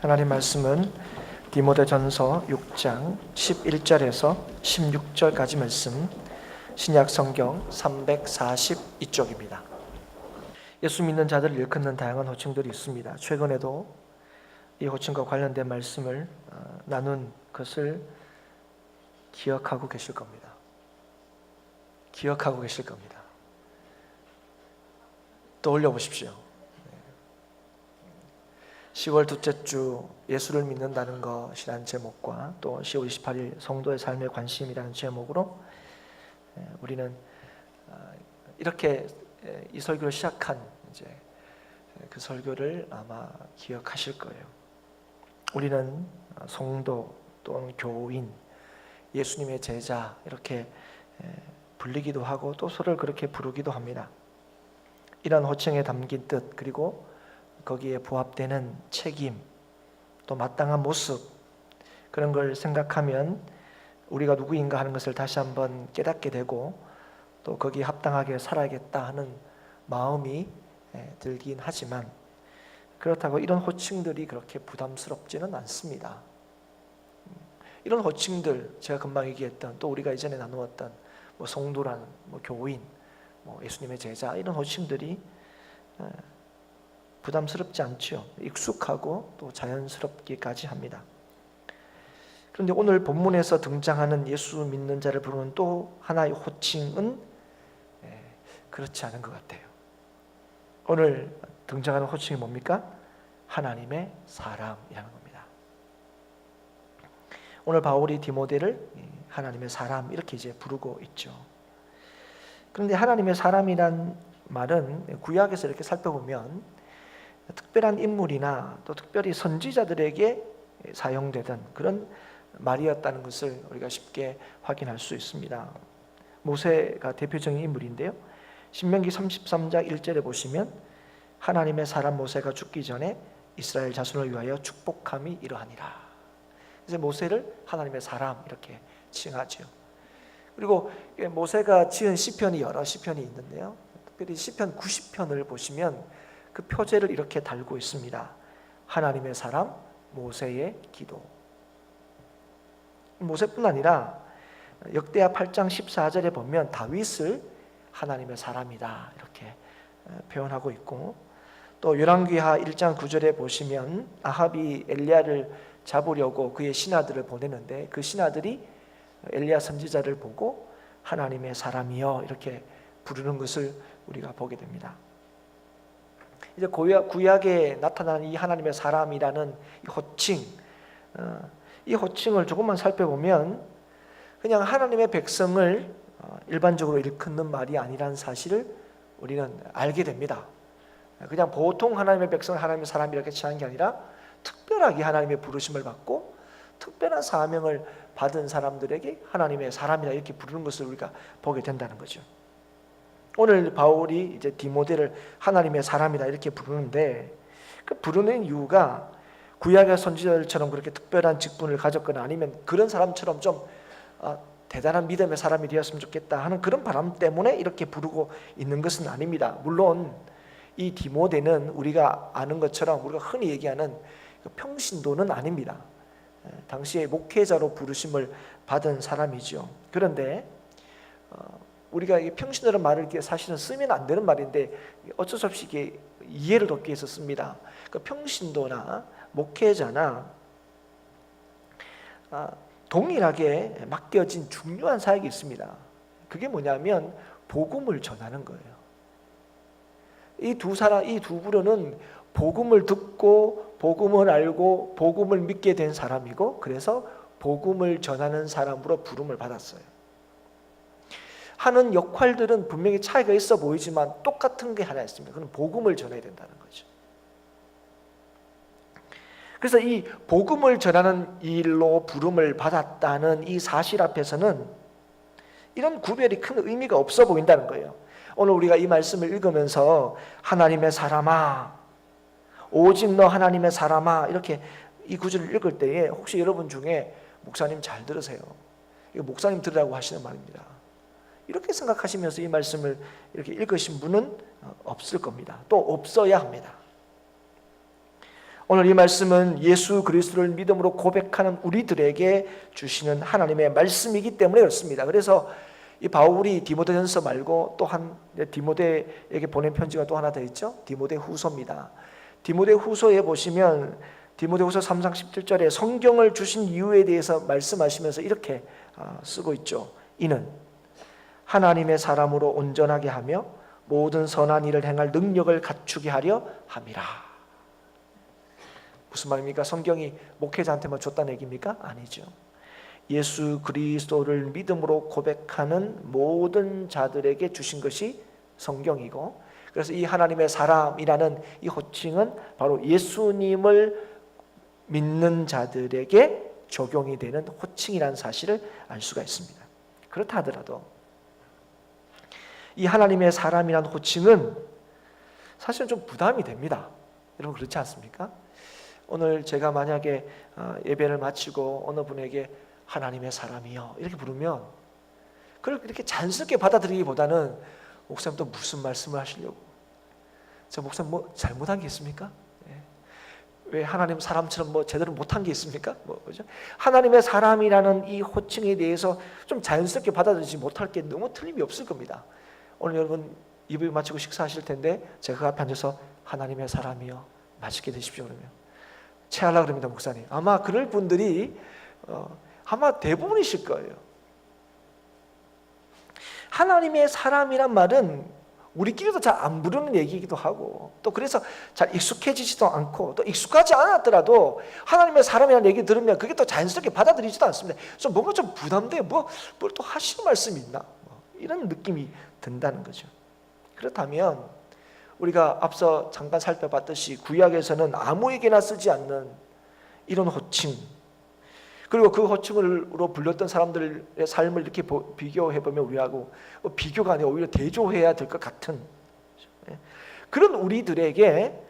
하나님 말씀은 디모데전서 6장 11절에서 16절까지 말씀, 신약 성경 342쪽입니다. 예수 믿는 자들을 일컫는 다양한 호칭들이 있습니다. 최근에도 이 호칭과 관련된 말씀을 나눈 것을 기억하고 계실 겁니다. 기억하고 계실 겁니다. 떠올려 보십시오. 10월 둘째 주 예수를 믿는다는 것이라는 제목과 또 10월 28일 성도의 삶의 관심이라는 제목으로 우리는 이렇게 이 설교를 시작한 그 설교를 아마 기억하실 거예요. 우리는 성도 또는 교인, 예수님의 제자 이렇게 불리기도 하고 또 서로를 그렇게 부르기도 합니다. 이런 호칭에 담긴 뜻, 그리고 거기에 부합되는 책임, 또 마땅한 모습, 그런 걸 생각하면 우리가 누구인가 하는 것을 다시 한번 깨닫게 되고 또 거기에 합당하게 살아야겠다 하는 마음이 들긴 하지만, 그렇다고 이런 호칭들이 그렇게 부담스럽지는 않습니다. 이런 호칭들, 제가 금방 얘기했던, 또 우리가 이전에 나누었던 성도란, 교인, 예수님의 제자, 이런 호칭들이 부담스럽지 않죠. 익숙하고 또 자연스럽기까지 합니다. 그런데 오늘 본문에서 등장하는 예수 믿는 자를 부르는 또 하나의 호칭은 그렇지 않은 것 같아요. 오늘 등장하는 호칭이 뭡니까? 하나님의 사람이라는 겁니다. 오늘 바울이 디모데를 하나님의 사람 이렇게 부르고 있죠. 그런데 하나님의 사람이란 말은 구약에서 이렇게 살펴보면 특별한 인물이나 또 특별히 선지자들에게 사용되던 그런 말이었다는 것을 우리가 쉽게 확인할 수 있습니다. 모세가 대표적인 인물인데요, 신명기 33장 1절에 보시면 하나님의 사람 모세가 죽기 전에 이스라엘 자손을 위하여 축복함이 이러하니라. 이제 모세를 하나님의 사람 이렇게 칭하죠. 그리고 모세가 지은 시편이 여러 시편이 있는데요, 특별히 시편 90편을 보시면 그 표제를 이렇게 달고 있습니다. 하나님의 사람 모세의 기도. 모세뿐 아니라 역대하 8장 14절에 보면 다윗을 하나님의 사람이다 이렇게 표현하고 있고, 또 열왕기하 1장 9절에 보시면 아합이 엘리야를 잡으려고 그의 신하들을 보내는데 그 신하들이 엘리야 선지자를 보고 하나님의 사람이여 이렇게 부르는 것을 우리가 보게 됩니다. 이제 구약에 나타나는 이 하나님의 사람이라는 이 호칭을 조금만 살펴보면 그냥 하나님의 백성을 일반적으로 일컫는 말이 아니라는 사실을 우리는 알게 됩니다. 그냥 보통 하나님의 백성을 하나님의 사람 이렇게 칭한 게 아니라 특별하게 하나님의 부르심을 받고 특별한 사명을 받은 사람들에게 하나님의 사람이라 이렇게 부르는 것을 우리가 보게 된다는 거죠. 오늘 바울이 이제 디모데를 하나님의 사람이다 이렇게 부르는데, 그 부르는 이유가 구약의 선지자들처럼 그렇게 특별한 직분을 가졌거나 아니면 그런 사람처럼 좀 대단한 믿음의 사람이 되었으면 좋겠다 하는 그런 바람 때문에 이렇게 부르고 있는 것은 아닙니다. 물론 이 디모데는 우리가 아는 것처럼 우리가 흔히 얘기하는 평신도는 아닙니다. 당시에 목회자로 부르심을 받은 사람이죠. 그런데 우리가 평신도라는 말을 사실은 쓰면 안 되는 말인데 어쩔 수 없이 이게 이해를 돕기 위해서 씁니다. 평신도나 목회자나 동일하게 맡겨진 중요한 사역이 있습니다. 그게 뭐냐면 복음을 전하는 거예요. 이 두 부류는 복음을 듣고 복음을 알고 복음을 믿게 된 사람이고, 그래서 복음을 전하는 사람으로 부름을 받았어요. 하는 역할들은 분명히 차이가 있어 보이지만 똑같은 게 하나 있습니다. 그건 복음을 전해야 된다는 거죠. 그래서 이 복음을 전하는 일로 부름을 받았다는 이 사실 앞에서는 이런 구별이 큰 의미가 없어 보인다는 거예요. 오늘 우리가 이 말씀을 읽으면서 하나님의 사람아, 오직 너 하나님의 사람아, 이렇게 이 구절을 읽을 때에 혹시 여러분 중에 목사님 잘 들으세요, 이거 목사님 들으라고 하시는 말입니다, 이렇게 생각하시면서 이 말씀을 이렇게 읽으신 분은 없을 겁니다. 또 없어야 합니다. 오늘 이 말씀은 예수 그리스도를 믿음으로 고백하는 우리들에게 주시는 하나님의 말씀이기 때문에 그렇습니다. 그래서 이 바울이 디모데전서 말고 또 한 디모데에게 보낸 편지가 또 하나 더 있죠. 디모데후서입니다. 디모데후서에 보시면 디모데후서 3장 17절에 성경을 주신 이유에 대해서 말씀하시면서 이렇게 쓰고 있죠. 이는 하나님의 사람으로 온전하게 하며 모든 선한 일을 행할 능력을 갖추게 하려 함이라. 무슨 말입니까? 성경이 목회자한테만 줬다는 얘기입니까? 아니죠. 예수 그리스도를 믿음으로 고백하는 모든 자들에게 주신 것이 성경이고, 그래서 이 하나님의 사람이라는 이 호칭은 바로 예수님을 믿는 자들에게 적용이 되는 호칭이라는 사실을 알 수가 있습니다. 그렇다 하더라도 이 하나님의 사람이라는 호칭은 사실은 좀 부담이 됩니다. 여러분 그렇지 않습니까? 오늘 제가 만약에 예배를 마치고 어느 분에게 하나님의 사람이요 이렇게 부르면 그걸 이렇게 자연스럽게 받아들이기보다는 목사님 또 무슨 말씀을 하시려고, 저 목사님 뭐 잘못한 게 있습니까? 왜 하나님 사람처럼 뭐 제대로 못한 게 있습니까? 그죠? 하나님의 사람이라는 이 호칭에 대해서 좀 자연스럽게 받아들이지 못할 게 너무 틀림이 없을 겁니다. 오늘 여러분 예배 마치고 식사하실 텐데 제가 그 앞에 앉아서 하나님의 사람이요 맛있게 드십시오 그러면 체하려고 그럽니다. 목사님 아마 그럴 분들이 아마 대부분이실 거예요. 하나님의 사람이란 말은 우리끼리도 잘 안 부르는 얘기이기도 하고, 또 그래서 잘 익숙해지지도 않고, 또 익숙하지 않았더라도 하나님의 사람이라는 얘기 들으면 그게 또 자연스럽게 받아들이지도 않습니다. 좀 뭔가 좀 부담돼. 뭘 또 하시는 말씀이 있나? 이런 느낌이 든다는 거죠. 그렇다면 우리가 앞서 잠깐 살펴봤듯이 구약에서는 아무에게나 쓰지 않는 이런 호칭, 그리고 그 호칭으로 불렸던 사람들의 삶을 이렇게 비교해보면 우리하고 비교가 아니라 오히려 대조해야 될 것 같은 그런 우리들에게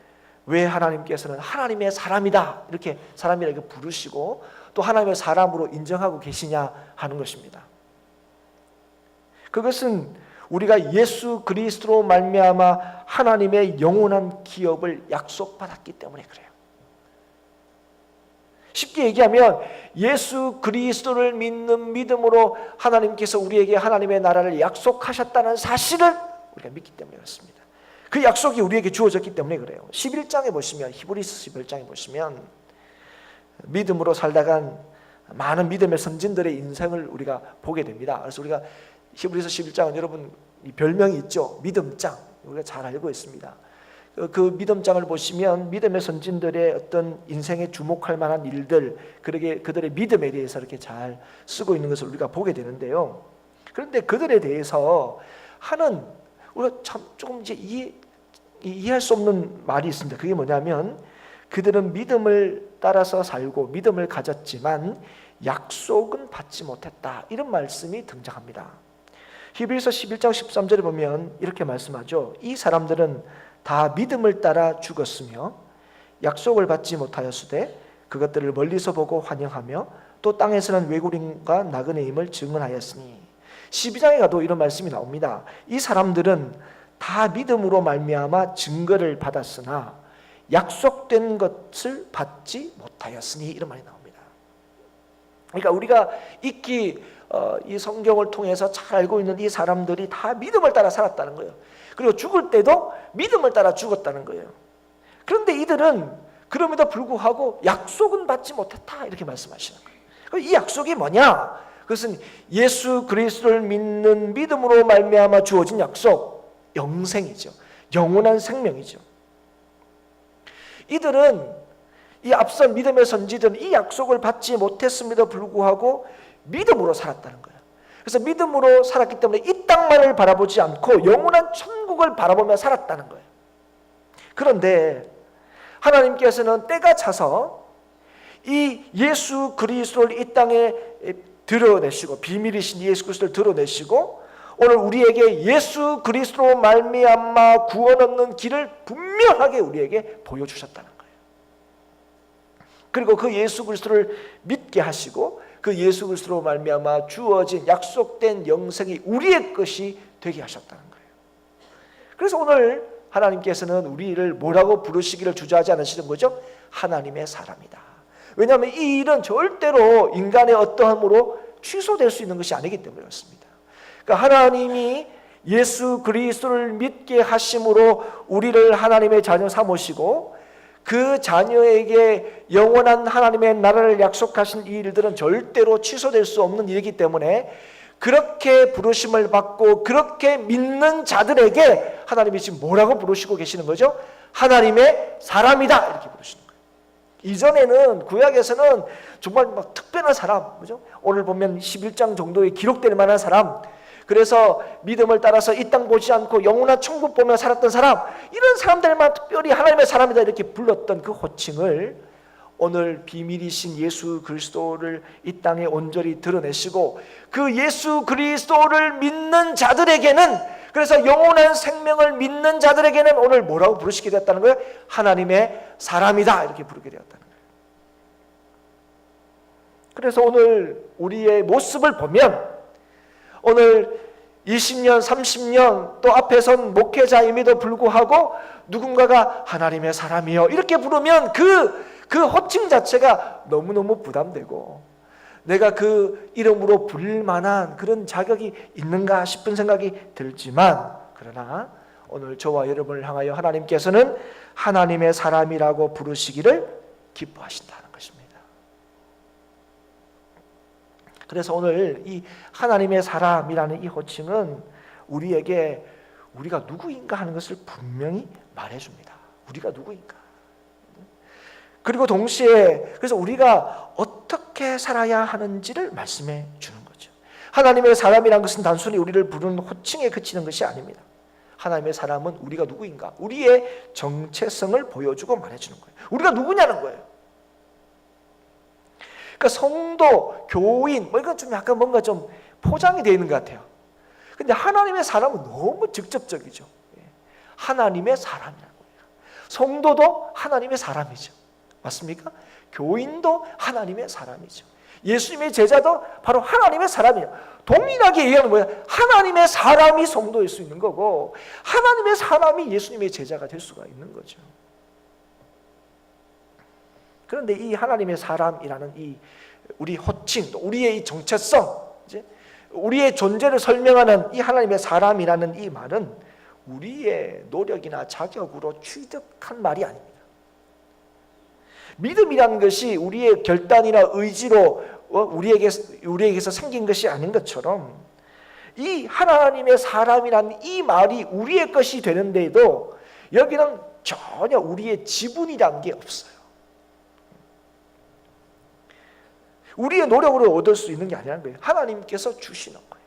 왜 하나님께서는 하나님의 사람이다 이렇게 사람이라고 부르시고 또 하나님의 사람으로 인정하고 계시냐 하는 것입니다. 그것은 우리가 예수 그리스도로 말미암아 하나님의 영원한 기업을 약속받았기 때문에 그래요. 쉽게 얘기하면 예수 그리스도를 믿는 믿음으로 하나님께서 우리에게 하나님의 나라를 약속하셨다는 사실을 우리가 믿기 때문에 그렇습니다. 그 약속이 우리에게 주어졌기 때문에 그래요. 11장에 보시면 히브리서 11장에 보시면 믿음으로 살다간 많은 믿음의 선진들의 인생을 우리가 보게 됩니다. 그래서 우리가 히브리서 11장은 여러분 별명이 있죠. 믿음장. 우리가 잘 알고 있습니다. 그 믿음장을 보시면 믿음의 선진들의 어떤 인생에 주목할 만한 일들, 그들의 믿음에 대해서 이렇게 잘 쓰고 있는 것을 우리가 보게 되는데요. 그런데 그들에 대해서 하는 우리가 참 조금 이제 이해할 수 없는 말이 있습니다. 그게 뭐냐면 그들은 믿음을 따라서 살고 믿음을 가졌지만 약속은 받지 못했다. 이런 말씀이 등장합니다. 히브리서 11장 13절에 보면 이렇게 말씀하죠. 이 사람들은 다 믿음을 따라 죽었으며 약속을 받지 못하였으되 그것들을 멀리서 보고 환영하며 또 땅에서는 외국인과 나그네임을 증언하였으니 12장에 가도 이런 말씀이 나옵니다. 이 사람들은 다 믿음으로 말미암아 증거를 받았으나 약속된 것을 받지 못하였으니 이런 말이 나옵니다. 그러니까 우리가 익히 이 성경을 통해서 잘 알고 있는 이 사람들이 다 믿음을 따라 살았다는 거예요. 그리고 죽을 때도 믿음을 따라 죽었다는 거예요. 그런데 이들은 그럼에도 불구하고 약속은 받지 못했다 이렇게 말씀하시는 거예요. 이 약속이 뭐냐? 그것은 예수 그리스도를 믿는 믿음으로 말미암아 주어진 약속, 영생이죠. 영원한 생명이죠. 이들은 이 앞선 믿음의 선지들은 이 약속을 받지 못했음에도 불구하고 믿음으로 살았다는 거예요. 그래서 믿음으로 살았기 때문에 이 땅만을 바라보지 않고 영원한 천국을 바라보며 살았다는 거예요. 그런데 하나님께서는 때가 차서 이 예수 그리스도를 이 땅에 드러내시고 비밀이신 예수 그리스도를 드러내시고 오늘 우리에게 예수 그리스도로 말미암아 구원 얻는 길을 분명하게 우리에게 보여주셨다는 거예요. 그리고 그 예수 그리스도를 믿게 하시고 그 예수 그리스도로 말미암아 주어진 약속된 영생이 우리의 것이 되게 하셨다는 거예요. 그래서 오늘 하나님께서는 우리를 뭐라고 부르시기를 주저하지 않으시는 거죠? 하나님의 사람이다. 왜냐하면 이 일은 절대로 인간의 어떠함으로 취소될 수 있는 것이 아니기 때문에 그렇습니다. 그러니까 하나님이 예수 그리스도를 믿게 하심으로 우리를 하나님의 자녀 삼으시고 그 자녀에게 영원한 하나님의 나라를 약속하신 이 일들은 절대로 취소될 수 없는 일이기 때문에 그렇게 부르심을 받고 그렇게 믿는 자들에게 하나님이 지금 뭐라고 부르시고 계시는 거죠? 하나님의 사람이다 이렇게 부르시는 거예요. 이전에는 구약에서는 정말 막 특별한 사람, 그죠? 오늘 보면 11장 정도에 기록될 만한 사람, 그래서 믿음을 따라서 이 땅 보지 않고 영원한 천국 보며 살았던 사람, 이런 사람들만 특별히 하나님의 사람이다 이렇게 불렀던 그 호칭을 오늘 비밀이신 예수 그리스도를 이 땅에 온전히 드러내시고 그 예수 그리스도를 믿는 자들에게는, 그래서 영원한 생명을 믿는 자들에게는 오늘 뭐라고 부르시게 되었다는 거예요? 하나님의 사람이다 이렇게 부르게 되었다는 거예요. 그래서 오늘 우리의 모습을 보면 오늘 20년, 30년 또 앞에 선 목회자임에도 불구하고 누군가가 하나님의 사람이요 이렇게 부르면 그 호칭 자체가 너무너무 부담되고 내가 그 이름으로 부를 만한 그런 자격이 있는가 싶은 생각이 들지만, 그러나 오늘 저와 여러분을 향하여 하나님께서는 하나님의 사람이라고 부르시기를 기뻐하신다는 것입니다. 그래서 오늘 이 하나님의 사람이라는 이 호칭은 우리에게 우리가 누구인가 하는 것을 분명히 말해줍니다. 우리가 누구인가. 그리고 동시에 그래서 우리가 어떻게 살아야 하는지를 말씀해 주는 거죠. 하나님의 사람이라는 것은 단순히 우리를 부르는 호칭에 그치는 것이 아닙니다. 하나님의 사람은 우리가 누구인가, 우리의 정체성을 보여주고 말해주는 거예요. 우리가 누구냐는 거예요. 그러니까 성도, 교인, 이건 좀 약간 뭔가 좀 포장이 되어 있는 것 같아요. 근데 하나님의 사람은 너무 직접적이죠. 하나님의 사람이라는 거예요. 성도도 하나님의 사람이죠. 맞습니까? 교인도 하나님의 사람이죠. 예수님의 제자도 바로 하나님의 사람이에요. 동일하게 얘기하는 뭐야? 하나님의 사람이 성도일 수 있는 거고 하나님의 사람이 예수님의 제자가 될 수가 있는 거죠. 그런데 이 하나님의 사람이라는 이 우리 호칭, 우리의 이 정체성, 우리의 존재를 설명하는 이 하나님의 사람이라는 이 말은 우리의 노력이나 자격으로 취득한 말이 아닙니다. 믿음이라는 것이 우리의 결단이나 의지로 우리에게서 생긴 것이 아닌 것처럼 이 하나님의 사람이라는 이 말이 우리의 것이 되는데도 여기는 전혀 우리의 지분이라는 게 없어요. 우리의 노력으로 얻을 수 있는 게 아니라는 거예요. 하나님께서 주시는 거예요.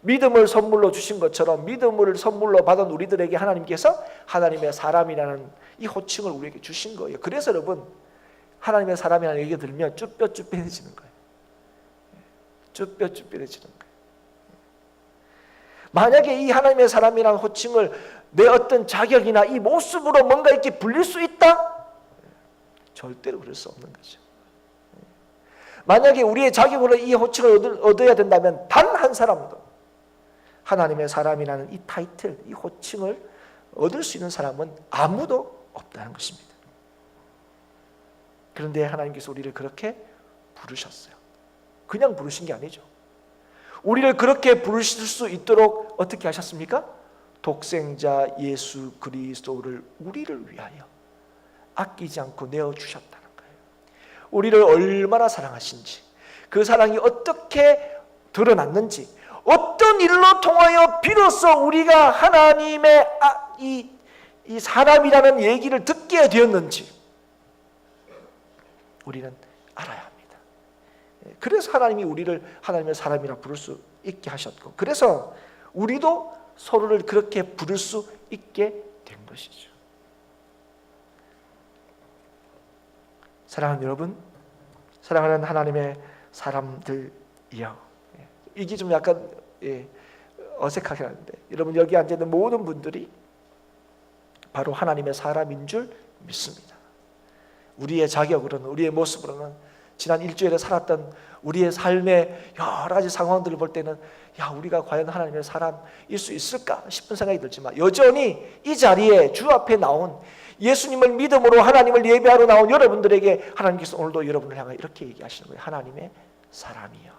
믿음을 선물로 주신 것처럼 믿음을 선물로 받은 우리들에게 하나님께서 하나님의 사람이라는 이 호칭을 우리에게 주신 거예요. 그래서 여러분 하나님의 사람이라는 얘기 들으면 쭈뼛쭈뼛해지는 거예요. 쭈뼛쭈뼛해지는 거예요. 만약에 이 하나님의 사람이라는 호칭을 내 어떤 자격이나 이 모습으로 뭔가 이렇게 불릴 수 있다? 절대로 그럴 수 없는 거죠. 만약에 우리의 자격으로 이 호칭을 얻어야 된다면 단 한 사람도 하나님의 사람이라는 이 타이틀, 이 호칭을 얻을 수 있는 사람은 아무도 없다는 것입니다. 그런데 하나님께서 우리를 그렇게 부르셨어요. 그냥 부르신 게 아니죠. 우리를 그렇게 부르실 수 있도록 어떻게 하셨습니까? 독생자 예수 그리스도를 우리를 위하여 아끼지 않고 내어주셨다는 거예요. 우리를 얼마나 사랑하신지, 그 사랑이 어떻게 드러났는지, 어떤 일로 통하여 비로소 우리가 하나님의 이 사람이라는 얘기를 듣게 되었는지 우리는 알아야 합니다. 그래서 하나님이 우리를 하나님의 사람이라 부를 수 있게 하셨고, 그래서 우리도 서로를 그렇게 부를 수 있게 된 것이죠. 사랑하는 여러분, 사랑하는 하나님의 사람들이여, 이게 좀 약간 어색하긴 한데 여러분 여기 앉아있는 모든 분들이 바로 하나님의 사람인 줄 믿습니다. 우리의 자격으로는, 우리의 모습으로는 지난 일주일에 살았던 우리의 삶의 여러 가지 상황들을 볼 때는 우리가 과연 하나님의 사람일 수 있을까 싶은 생각이 들지만, 여전히 이 자리에 주 앞에 나온 예수님을 믿음으로 하나님을 예배하러 나온 여러분들에게 하나님께서 오늘도 여러분을 향해 이렇게 얘기하시는 거예요. 하나님의 사람이요.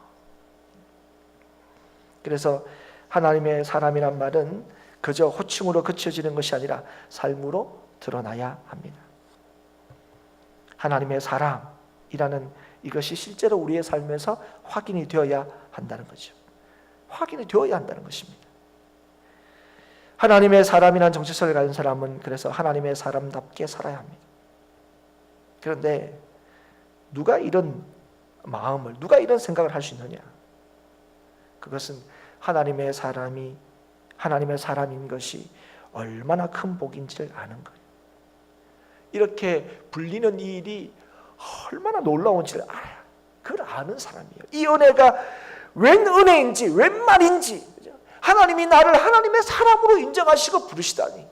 그래서 하나님의 사람이란 말은 그저 호칭으로 그쳐지는 것이 아니라 삶으로 드러나야 합니다. 하나님의 사람이라는 이것이 실제로 우리의 삶에서 확인이 되어야 한다는 거죠. 확인이 되어야 한다는 것입니다. 하나님의 사람이라는 정체성을 가진 사람은 그래서 하나님의 사람답게 살아야 합니다. 그런데 누가 이런 마음을, 누가 이런 생각을 할 수 있느냐? 그것은 하나님의 사람인 것이 얼마나 큰 복인지를 아는 거예요. 이렇게 불리는 이 일이 얼마나 놀라운지를 알아요. 그걸 아는 사람이에요. 이 은혜가 웬 은혜인지, 웬 말인지, 하나님이 나를 하나님의 사람으로 인정하시고 부르시다니,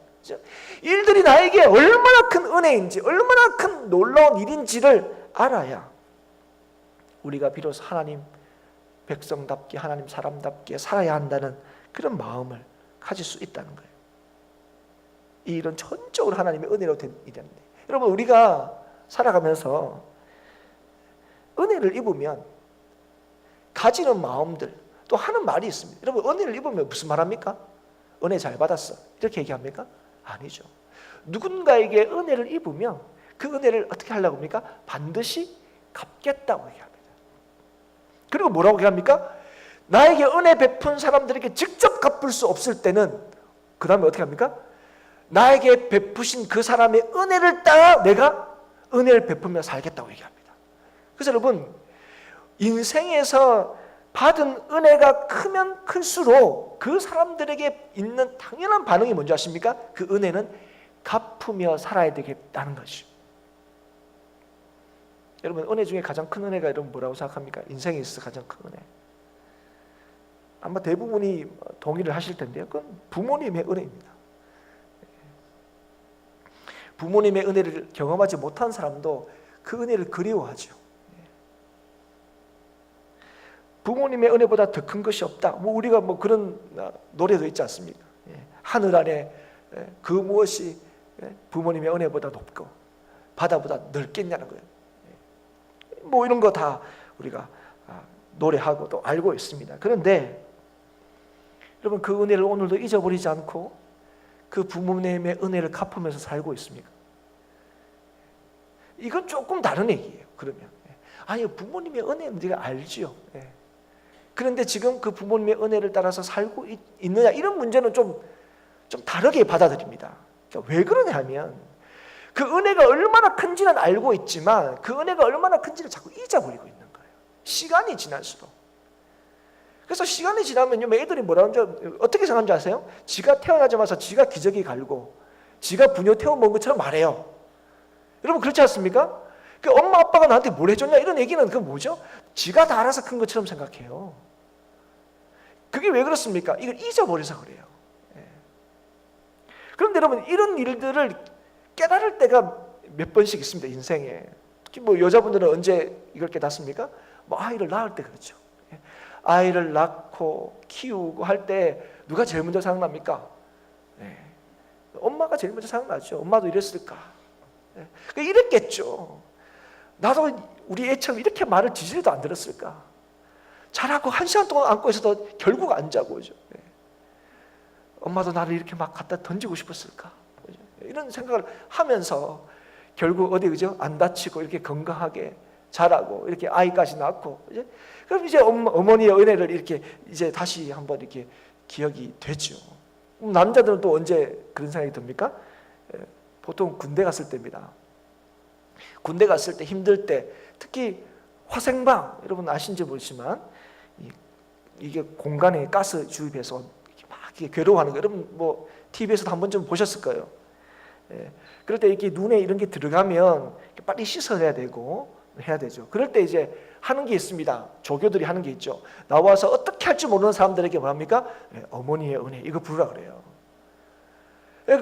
일들이 나에게 얼마나 큰 은혜인지, 얼마나 큰 놀라운 일인지를 알아야 우리가 비로소 하나님 백성답게, 하나님 사람답게 살아야 한다는 그런 마음을 가질 수 있다는 거예요. 이 일은 전적으로 하나님의 은혜로 된 일인데, 여러분, 우리가 살아가면서 은혜를 입으면 가지는 마음들, 또 하는 말이 있습니다. 여러분, 은혜를 입으면 무슨 말 합니까? 은혜 잘 받았어, 이렇게 얘기합니까? 아니죠. 누군가에게 은혜를 입으면 그 은혜를 어떻게 하려고 합니까? 반드시 갚겠다고 얘기합니다. 그리고 뭐라고 얘기합니까? 나에게 은혜 베푼 사람들에게 직접 갚을 수 없을 때는 그 다음에 어떻게 합니까? 나에게 베푸신 그 사람의 은혜를 따라 내가 은혜를 베풀며 살겠다고 얘기합니다. 그래서 여러분, 인생에서 받은 은혜가 크면 클수록 그 사람들에게 있는 당연한 반응이 뭔지 아십니까? 그 은혜는 갚으며 살아야 되겠다는 것이죠. 여러분, 은혜 중에 가장 큰 은혜가 여러분 뭐라고 생각합니까? 인생에 있어서 가장 큰 은혜, 아마 대부분이 동의를 하실 텐데요, 그건 부모님의 은혜입니다. 부모님의 은혜를 경험하지 못한 사람도 그 은혜를 그리워하죠. 부모님의 은혜보다 더 큰 것이 없다. 우리가 그런 노래도 있지 않습니까? 하늘 아래 그 무엇이 부모님의 은혜보다 높고 바다보다 넓겠냐는 거예요. 이런 거 다 우리가 노래하고 또 알고 있습니다. 그런데 여러분, 그 은혜를 오늘도 잊어버리지 않고 그 부모님의 은혜를 갚으면서 살고 있습니까? 이건 조금 다른 얘기예요. 그러면 아니, 부모님의 은혜는 우리가 알지요. 그런데 지금 그 부모님의 은혜를 따라서 살고 있느냐, 이런 문제는 좀 다르게 받아들입니다. 그러니까 왜 그러냐 하면 그 은혜가 얼마나 큰지는 알고 있지만 그 은혜가 얼마나 큰지를 자꾸 잊어버리고 있는 거예요. 시간이 지날수록. 그래서 시간이 지나면요, 애들이 뭐라는 줄 어떻게 생각하는 줄 아세요? 지가 태어나자마자 지가 기저귀 갈고 지가 분유 태워 먹은 것처럼 말해요. 여러분, 그렇지 않습니까? 그 엄마 아빠가 나한테 뭘 해줬냐, 이런 얘기는 그 뭐죠? 지가 다 알아서 큰 것처럼 생각해요. 그게 왜 그렇습니까? 이걸 잊어버려서 그래요. 그런데 여러분, 이런 일들을 깨달을 때가 몇 번씩 있습니다, 인생에. 특히 여자분들은 언제 이걸 깨닫습니까? 아이를 낳을 때 그렇죠. 아이를 낳고 키우고 할 때 누가 제일 먼저 생각납니까? 엄마가 제일 먼저 생각나죠. 엄마도 이랬을까? 이랬겠죠. 나도 우리 애처럼 이렇게 말을 지지리도 안 들었을까? 자라고 1시간 동안 안고 있어도 결국 안 자고, 그죠? 엄마도 나를 이렇게 막 갖다 던지고 싶었을까? 그죠? 이런 생각을 하면서 결국 어디, 그죠? 안 다치고 이렇게 건강하게 자라고 이렇게 아이까지 낳고, 그죠? 그럼 이제 어머니의 은혜를 이렇게 이제 다시 한번 이렇게 기억이 되죠. 남자들은 또 언제 그런 생각이 듭니까? 보통 군대 갔을 때입니다. 군대 갔을 때, 힘들 때, 특히 화생방, 여러분 아신지 모르지만 이게 공간에 가스 주입해서 막 이렇게 괴로워하는 거, 여러분 TV에서도 한 번쯤 보셨을 거예요. 그럴 때 이렇게 눈에 이런 게 들어가면 빨리 씻어내야 되고 해야 되죠. 그럴 때 이제 하는 게 있습니다. 조교들이 하는 게 있죠. 나와서 어떻게 할지 모르는 사람들에게 뭐합니까? 어머니의 은혜, 이거 부르라 그래요.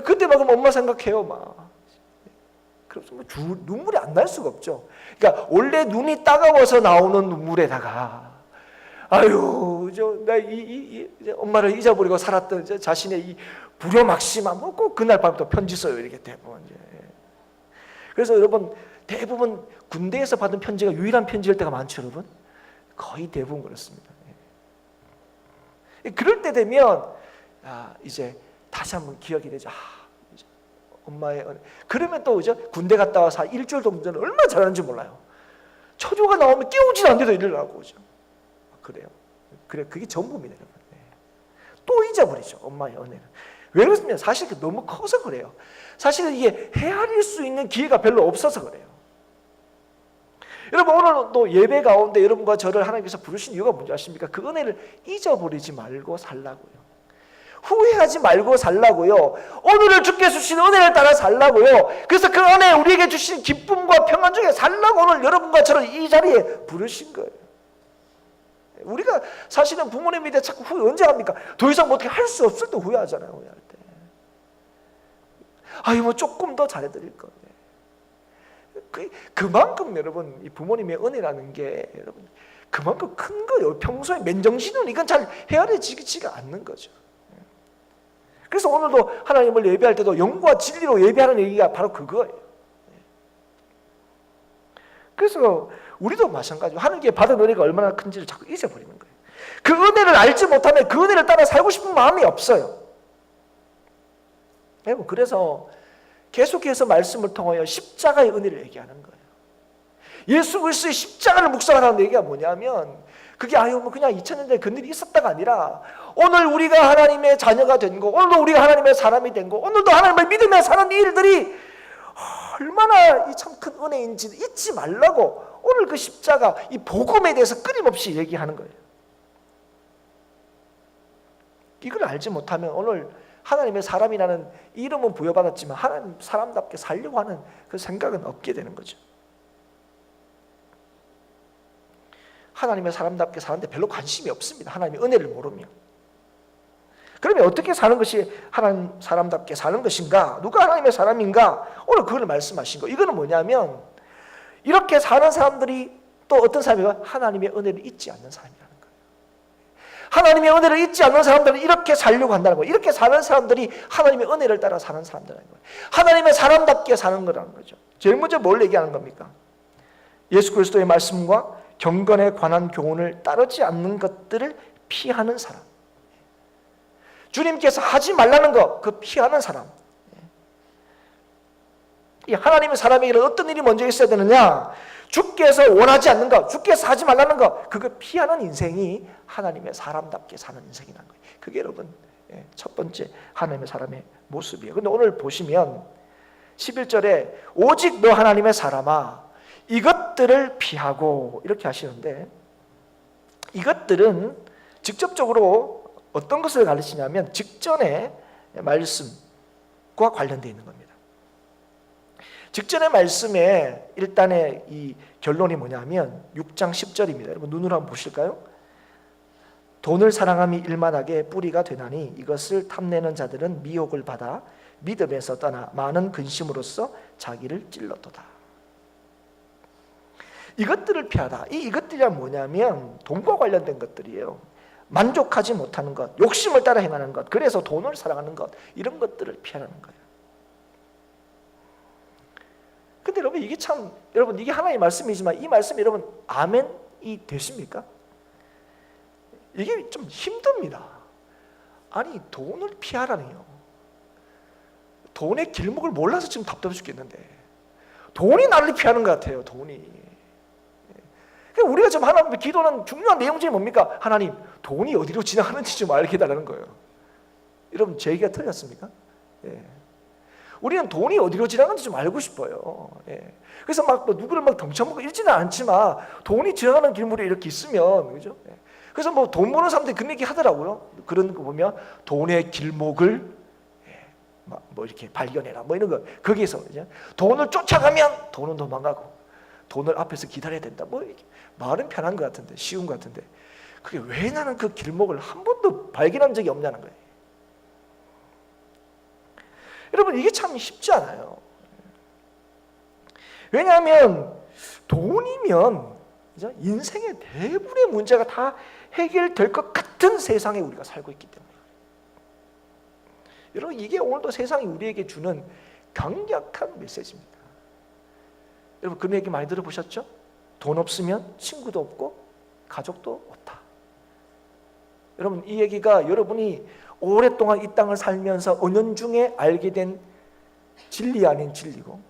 그때 막 엄마 생각해요, 막. 그래서 눈물이 안 날 수가 없죠. 그러니까 원래 눈이 따가워서 나오는 눈물에다가, 아유, 나 엄마를 잊어버리고 살았던 자신의 이 불효막심함, 꼭 그날 밤부터 편지 써요, 이렇게 대부분. 그래서 여러분 대부분 군대에서 받은 편지가 유일한 편지일 때가 많죠, 여러분. 거의 대부분 그렇습니다. 그럴 때 되면 이제 다시 한번 기억이 되죠. 이제 엄마의 은혜. 그러면 또 이제 군대 갔다 와서 일주일 정도는 얼마나 잘하는지 몰라요. 초조가 나오면 깨우지도 않는데도 일어나고 오죠. 그래요. 그래, 그게 전부입니다, 여러분. 또 잊어버리죠, 엄마의 은혜는. 왜 그렇습니까? 사실 너무 커서 그래요. 사실은 이게 헤아릴 수 있는 기회가 별로 없어서 그래요. 여러분, 오늘도 예배 가운데 여러분과 저를 하나님께서 부르신 이유가 뭔지 아십니까? 그 은혜를 잊어버리지 말고 살라고요. 후회하지 말고 살라고요. 오늘을 주께 주신 은혜를 따라 살라고요. 그래서 그 은혜 우리에게 주신 기쁨과 평안 중에 살라고 오늘 여러분과 저를 이 자리에 부르신 거예요. 우리가 사실은 부모님 밑에 자꾸 후회 언제 합니까? 더 이상 뭐 어떻게 할 수 없을 때 후회하잖아요. 후회할 때. 아유, 뭐 조금 더 잘해드릴 건데. 그만큼 여러분, 이 부모님의 은혜라는 게 여러분 그만큼 큰 거예요. 평소에 맨정신은 이건 잘 헤아려지지가 않는 거죠. 그래서 오늘도 하나님을 예배할 때도 영과 진리로 예배하는 얘기가 바로 그거예요. 그래서 우리도 마찬가지로 하나님께 받은 은혜가 얼마나 큰지를 자꾸 잊어버리는 거예요. 그 은혜를 알지 못하면 그 은혜를 따라 살고 싶은 마음이 없어요. 여러분, 그래서 계속해서 말씀을 통하여 십자가의 은혜를 얘기하는 거예요. 예수 그리스도의 십자가를 묵상하는 얘기가 뭐냐면 그게 뭐 그냥 2000년 전에 그 일이 있었다가 아니라 오늘 우리가 하나님의 자녀가 된 거, 오늘도 우리가 하나님의 사람이 된 거, 오늘도 하나님을 믿으며 사는 일들이 얼마나 참 큰 은혜인지 잊지 말라고 오늘 그 십자가, 이 복음에 대해서 끊임없이 얘기하는 거예요. 이걸 알지 못하면 오늘 하나님의 사람이라는 이름은 부여받았지만 하나님 사람답게 살려고 하는 그 생각은 없게 되는 거죠. 하나님의 사람답게 사는데 별로 관심이 없습니다. 하나님의 은혜를 모르면. 그러면 어떻게 사는 것이 하나님 사람답게 사는 것인가? 누가 하나님의 사람인가? 오늘 그걸 말씀하신 거. 이거는 뭐냐면 이렇게 사는 사람들이 또 어떤 사람이가 하나님의 은혜를 잊지 않는 사람이라는 거예요. 하나님의 은혜를 잊지 않는 사람들은 이렇게 살려고 한다는 거예요. 이렇게 사는 사람들이 하나님의 은혜를 따라 사는 사람들이라는 거예요. 하나님의 사람답게 사는 거라는 거죠. 제일 먼저 뭘 얘기하는 겁니까? 예수 그리스도의 말씀과 경건에 관한 교훈을 따르지 않는 것들을 피하는 사람. 주님께서 하지 말라는 것, 그 피하는 사람. 이 하나님의 사람에게는 어떤 일이 먼저 있어야 되느냐? 주께서 원하지 않는 것, 주께서 하지 말라는 것, 그거 피하는 인생이 하나님의 사람답게 사는 인생이라는 거예요. 그게 여러분 첫 번째 하나님의 사람의 모습이에요. 근데 오늘 보시면 11절에 오직 너 하나님의 사람아 이것들을 피하고 이렇게 하시는데, 이것들은 직접적으로 어떤 것을 가르치냐면 직전의 말씀과 관련되어 있는 겁니다. 직전의 말씀에 일단의 이 결론이 뭐냐면 6장 10절입니다. 여러분 눈으로 한번 보실까요? 돈을 사랑함이 일만하게 뿌리가 되나니 이것을 탐내는 자들은 미혹을 받아 믿음에서 떠나 많은 근심으로써 자기를 찔렀도다. 이것들을 피하다. 이것들이 뭐냐면 돈과 관련된 것들이에요. 만족하지 못하는 것, 욕심을 따라 행하는 것, 그래서 돈을 사랑하는 것, 이런 것들을 피하라는 거예요. 근데 여러분 이게 참, 여러분 이게 하나님의 말씀이지만 이 말씀이 여러분 아멘이 되십니까? 이게 좀 힘듭니다. 아니 돈을 피하라니요. 돈의 길목을 몰라서 지금 답답해 죽겠는데 돈이 나를 피하는 것 같아요. 돈이. 우리가 지금 하나님 앞에 기도하는 중요한 내용 중에 뭡니까? 하나님 돈이 어디로 지나가는지 좀 알게 해달라는 거예요. 여러분 제 얘기가 틀렸습니까? 예. 우리는 돈이 어디로 지나가는지 좀 알고 싶어요. 예. 그래서 막 누구를 막 덩쳐먹고 이러지는 않지만 돈이 지나가는 길물이 이렇게 있으면, 그죠? 예. 그래서 뭐 돈 버는 사람들이 그런 얘기 하더라고요. 그런 거 보면 돈의 길목을 뭐 이렇게 발견해라 뭐 이런 거. 거기에서 그죠? 돈을 쫓아가면 돈은 도망가고 돈을 앞에서 기다려야 된다. 뭐 이렇게 말은 편한 것 같은데, 쉬운 것 같은데, 그게 왜 나는 그 길목을 한 번도 발견한 적이 없냐는 거예요. 여러분 이게 참 쉽지 않아요. 왜냐하면 돈이면 그죠? 인생의 대부분의 문제가 다 해결될 것 같은 세상에 우리가 살고 있기 때문에. 여러분 이게 오늘도 세상이 우리에게 주는 강력한 메시지입니다. 여러분 그런 얘기 많이 들어보셨죠? 돈 없으면 친구도 없고 가족도 없다. 여러분 이 얘기가 여러분이 오랫동안 이 땅을 살면서 은연중에 알게 된 진리 아닌 진리고,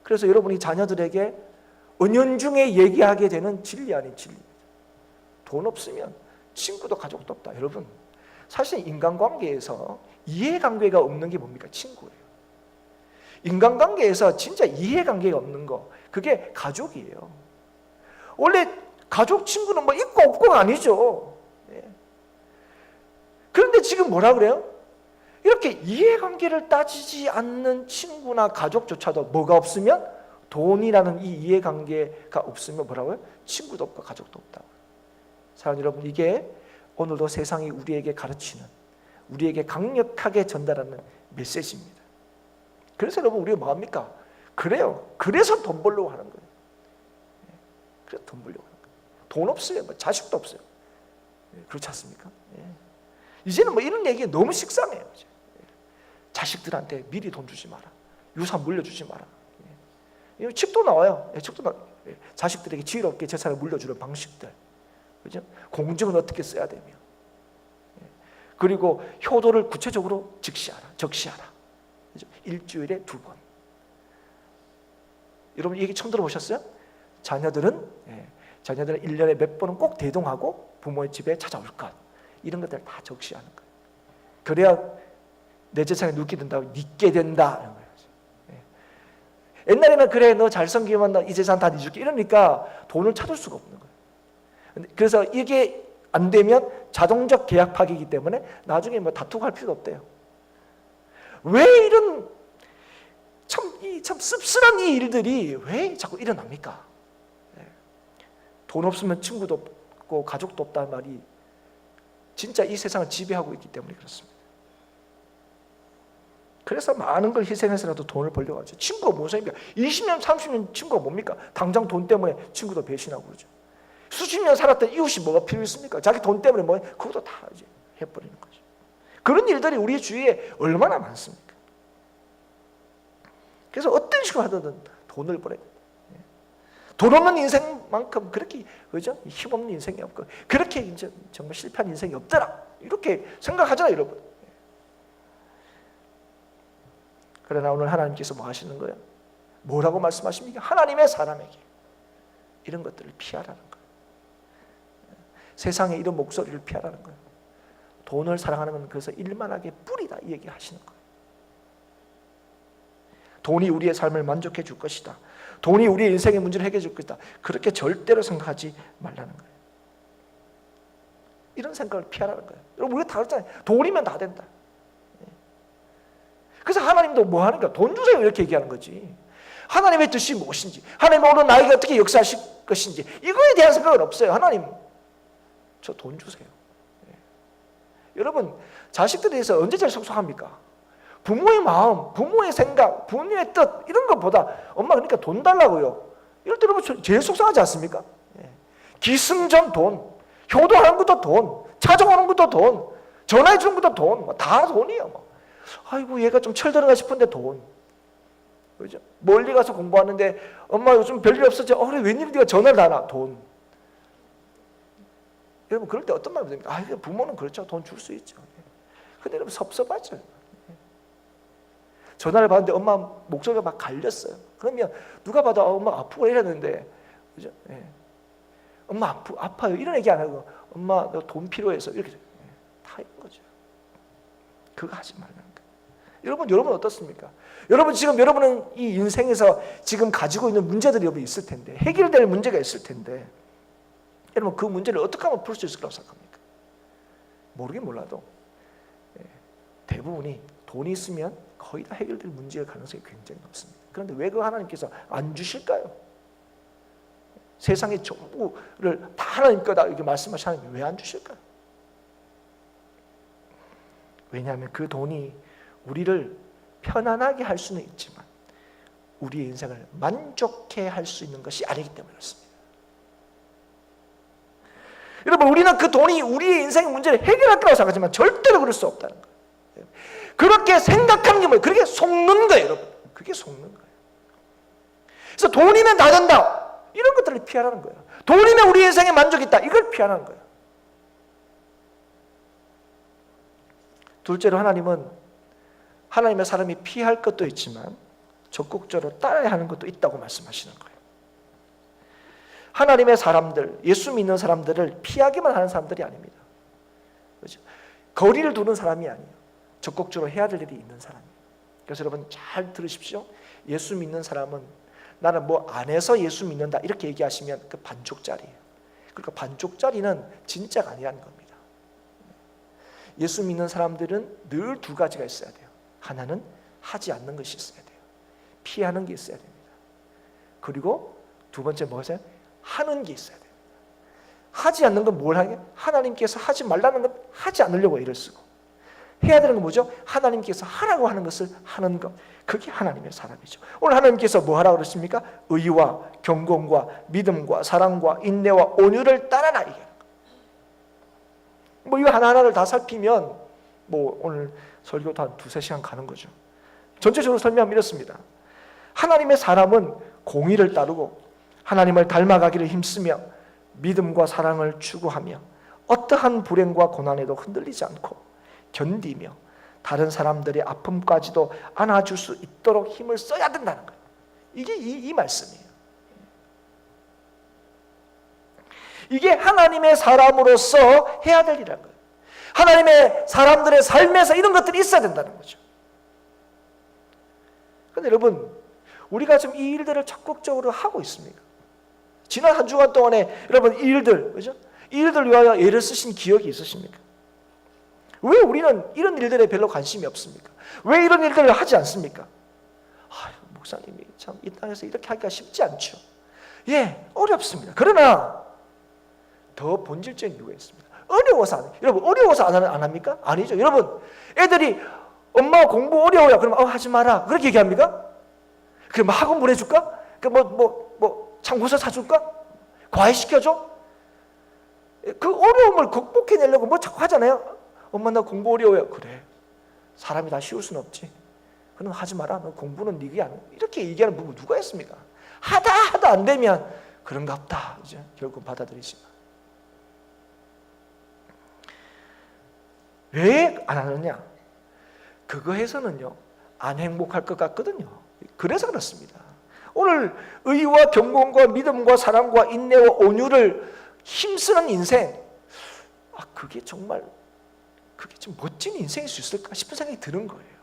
그래서 여러분이 자녀들에게 은연중에 얘기하게 되는 진리 아닌 진리입니다. 돈 없으면 친구도 가족도 없다. 여러분 사실 인간관계에서 이해관계가 없는 게 뭡니까? 친구예요. 인간관계에서 진짜 이해관계가 없는 거, 그게 가족이에요. 원래 가족 친구는 뭐 있고 없고가 아니죠. 그런데 지금 뭐라 그래요? 이렇게 이해관계를 따지지 않는 친구나 가족조차도 뭐가 없으면, 돈이라는 이 이해관계가 없으면 뭐라고요? 친구도 없고 가족도 없다고. 사랑하는 여러분, 이게 오늘도 세상이 우리에게 가르치는, 우리에게 강력하게 전달하는 메시지입니다. 그래서 여러분 우리가 뭐합니까? 그래요. 그래서 돈 벌려고 하는 거예요. 그래서 돈 벌려고 하는 거예요. 돈 없으면 뭐 자식도 없어요. 그렇지 않습니까? 이제는 뭐 이런 얘기 너무 식상해요. 자식들한테 미리 돈 주지 마라. 유산 물려주지 마라. 책도 나와요. 책도 나. 자식들에게 지혜롭게 재산을 물려주는 방식들. 그죠? 공증은 어떻게 써야 되며. 그리고 효도를 구체적으로 적시하라. 그죠? 일주일에 2번. 여러분 이 얘기 처음 들어보셨어요? 자녀들은 1년에 몇 번은 꼭 대동하고 부모의 집에 찾아올 것. 이런 것들을 다 적시하는 거예요. 그래야 내 재산에 눕게 된다고 닉게 된다. 이런 거예요. 옛날에는 그래 너 잘 섬기면 이 재산 다 네 줄게 이러니까 돈을 찾을 수가 없는 거예요. 그래서 이게 안 되면 자동적 계약 파기이기 때문에 나중에 뭐 다투고 할 필요도 없대요. 왜 이런 참 씁쓸한 이 일들이 왜 자꾸 일어납니까? 돈 없으면 친구도 없고 가족도 없다는 말이 진짜 이 세상을 지배하고 있기 때문에 그렇습니다. 그래서 많은 걸 희생해서라도 돈을 벌려고 하죠. 친구가 뭔 소리입니까? 20년, 30년 친구가 뭡니까? 당장 돈 때문에 친구도 배신하고 그러죠. 수십 년 살았던 이웃이 뭐가 필요 있습니까? 자기 돈 때문에 뭐 그것도 다 이제 해버리는 거죠. 그런 일들이 우리 주위에 얼마나 많습니까? 그래서 어떤 식으로 하든 돈을 벌어야 돼요. 돈 없는 인생만큼 그렇게 그죠? 힘없는 인생이 없고 그렇게 이제 정말 실패한 인생이 없더라 이렇게 생각하잖아요, 여러분. 그러나 오늘 하나님께서 뭐 하시는 거예요? 뭐라고 말씀하십니까? 하나님의 사람에게 이런 것들을 피하라는 거예요. 세상에 이런 목소리를 피하라는 거예요. 돈을 사랑하는 건 그래서 일만하게 뿌리다 이 얘기를 하시는 거예요. 돈이 우리의 삶을 만족해 줄 것이다. 돈이 우리의 인생의 문제를 해결해 줄 것이다. 그렇게 절대로 생각하지 말라는 거예요. 이런 생각을 피하라는 거예요. 여러분 우리가 다 그렇잖아요. 돈이면 다 된다. 그래서 하나님도 뭐 하는 거야? 돈 주세요 이렇게 얘기하는 거지. 하나님의 뜻이 무엇인지, 하나님 오늘 나에게 어떻게 역사하실 것인지 이거에 대한 생각은 없어요. 하나님 저 돈 주세요. 여러분 자식들에 대해서 언제 제일 속상합니까? 부모의 마음, 부모의 생각, 부모의 뜻 이런 것보다 엄마 그러니까 돈 달라고요. 이럴 때 여러분 제일 속상하지 않습니까? 기승전 돈, 효도하는 것도 돈, 찾아오는 것도 돈, 전화해 주는 것도 돈, 다 돈이에요. 뭐. 아이고 얘가 좀 철들어가 싶은데 돈. 그죠? 멀리 가서 공부하는데 엄마 요즘 별일 없었지? 그래 웬일이 네가 전화를 안 와? 돈. 여러분 그럴 때 어떤 말이 됩니까? 부모는 그렇죠. 돈 줄 수 있죠. 근데 여러분 섭섭하죠. 전화를 받는데 엄마 목소리가 막 갈렸어요. 그러면 누가 봐도 엄마 아프고 이랬는데, 그죠? 엄마 아파요. 이런 얘기 안 하고 엄마 너 돈 필요해서 이렇게 다 이런 거죠. 그거 하지 말라는 거예요. 여러분 어떻습니까? 여러분 지금 여러분은 이 인생에서 지금 가지고 있는 문제들이 여러분 있을 텐데 해결될 문제가 있을 텐데 여러분 그 문제를 어떻게 하면 풀 수 있을 거라고 생각합니까? 모르긴 몰라도 대부분이 돈이 있으면 거의 다 해결될 문제의 가능성이 굉장히 높습니다. 그런데 왜 그 하나님께서 안 주실까요? 세상의 전부를 다 하나님 거다 이렇게 말씀하시는 하나님이 왜 안 주실까요? 왜냐하면 그 돈이 우리를 편안하게 할 수는 있지만 우리의 인생을 만족해 할 수 있는 것이 아니기 때문에 그렇습니다. 여러분 우리는 그 돈이 우리의 인생의 문제를 해결할 거라고 생각하지만 절대로 그럴 수 없다는 거예요. 그렇게 생각하는 게 뭐예요? 그렇게 속는 거예요, 여러분. 그게 속는 거예요. 그래서 돈이면 다 된다, 이런 것들을 피하라는 거예요. 돈이면 우리 인생에 만족이 있다, 이걸 피하라는 거예요. 둘째로 하나님은 하나님의 사람이 피할 것도 있지만 적극적으로 따라야 하는 것도 있다고 말씀하시는 거예요. 하나님의 사람들, 예수 믿는 사람들을 피하기만 하는 사람들이 아닙니다. 그렇죠? 거리를 두는 사람이 아니에요. 적극적으로 해야 될 일이 있는 사람이에요. 그래서 여러분 잘 들으십시오. 예수 믿는 사람은 나는 뭐 안 해서 예수 믿는다 이렇게 얘기하시면 그 반쪽짜리예요. 그러니까 반쪽짜리는 진짜가 아니라는 겁니다. 예수 믿는 사람들은 늘 두 가지가 있어야 돼요. 하나는 하지 않는 것이 있어야 돼요. 피하는 게 있어야 됩니다. 그리고 두 번째 뭐죠? 하는 게 있어야 돼요. 하지 않는 건 뭘 하게? 하나님께서 하지 말라는 건 하지 않으려고 애를 쓰고, 해야 되는 건 뭐죠? 하나님께서 하라고 하는 것을 하는 것. 그게 하나님의 사람이죠. 오늘 하나님께서 뭐 하라고 그러십니까? 의와 경건과 믿음과 사랑과 인내와 온유를 따라라, 이게. 뭐 이거 하나하나를 다 살피면 뭐 오늘 설교도 한 2-3시간 가는 거죠. 전체적으로 설명하면 이렇습니다. 하나님의 사람은 공의를 따르고 하나님을 닮아가기를 힘쓰며 믿음과 사랑을 추구하며 어떠한 불행과 고난에도 흔들리지 않고 견디며 다른 사람들의 아픔까지도 안아줄 수 있도록 힘을 써야 된다는 거예요. 이게 이 말씀이에요. 이게 하나님의 사람으로서 해야 될 일이라는 거예요. 하나님의 사람들의 삶에서 이런 것들이 있어야 된다는 거죠. 그런데 여러분, 우리가 지금 이 일들을 적극적으로 하고 있습니까? 지난 한 주간 동안에 여러분 이 일들, 그죠? 이 일들 위하여 애를 쓰신 기억이 있으십니까? 왜 우리는 이런 일들에 별로 관심이 없습니까? 왜 이런 일들을 하지 않습니까? 목사님이 참 이 땅에서 이렇게 하기가 쉽지 않죠. 예, 어렵습니다. 그러나 더 본질적인 이유가 있습니다. 어려워서 안 해요. 여러분, 어려워서 안 합니까? 아니죠. 여러분, 애들이 엄마 공부 어려워요. 그럼 하지 마라, 그렇게 얘기합니까? 그럼 학원 보내줄까? 참고서 사줄까? 과외시켜줘? 그 어려움을 극복해내려고 뭐 자꾸 하잖아요. 엄마 나 공부 어려워요. 그래, 사람이 다 쉬울 수는 없지. 그럼 하지 마라. 너 공부는 네가 안 해. 이렇게 얘기하는 부부 누가 있습니까? 하다 안 되면 그런갑다, 이제 결국 받아들이지만. 왜 안 하느냐? 그거 해서는요 안 행복할 것 같거든요. 그래서 그렇습니다. 오늘 의와 경건과 믿음과 사랑과 인내와 온유를 힘쓰는 인생, 그게 좀 멋진 인생일 수 있을까 싶은 생각이 드는 거예요.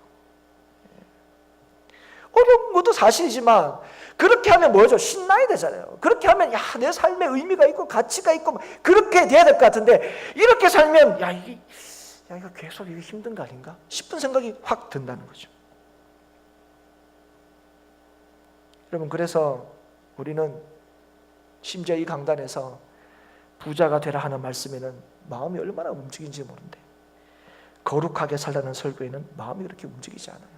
어려운 것도 사실이지만 그렇게 하면 뭐죠? 신나야 되잖아요. 그렇게 하면 내 삶에 의미가 있고 가치가 있고 그렇게 돼야 될 것 같은데, 이렇게 살면 이거 계속 이게 힘든 거 아닌가 싶은 생각이 확 든다는 거죠. 여러분, 그래서 우리는 심지어 이 강단에서 부자가 되라 하는 말씀에는 마음이 얼마나 움직이는지 모르는데, 거룩하게 살라는 설교에는 마음이 그렇게 움직이지 않아요.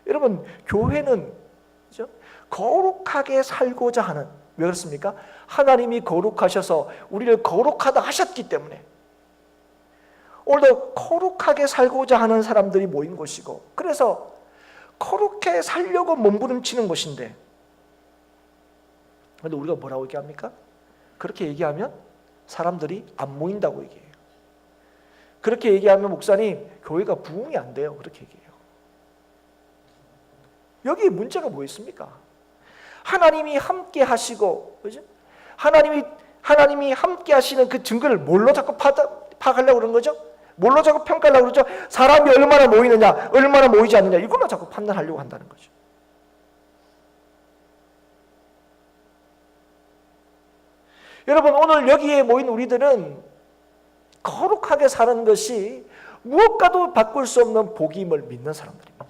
여러분, 교회는 그렇죠? 거룩하게 살고자 하는, 왜 그렇습니까? 하나님이 거룩하셔서 우리를 거룩하다 하셨기 때문에 오늘도 거룩하게 살고자 하는 사람들이 모인 곳이고, 그래서 거룩해 살려고 몸부림치는 것인데, 그런데 우리가 뭐라고 얘기합니까? 그렇게 얘기하면 사람들이 안 모인다고 얘기해요. 그렇게 얘기하면 목사님, 교회가 부흥이 안 돼요, 그렇게 얘기해요. 여기 문제가 뭐 있습니까? 하나님이 함께 하시고, 그죠? 하나님이 함께 하시는 그 증거를 뭘로 자꾸 파악하려고 그러는 거죠? 뭘로 자꾸 평가하려고 그러죠? 사람이 얼마나 모이느냐, 얼마나 모이지 않느냐, 이걸로 자꾸 판단하려고 한다는 거죠. 여러분, 오늘 여기에 모인 우리들은 거룩하게 사는 것이 무엇과도 바꿀 수 없는 복임을 믿는 사람들입니다.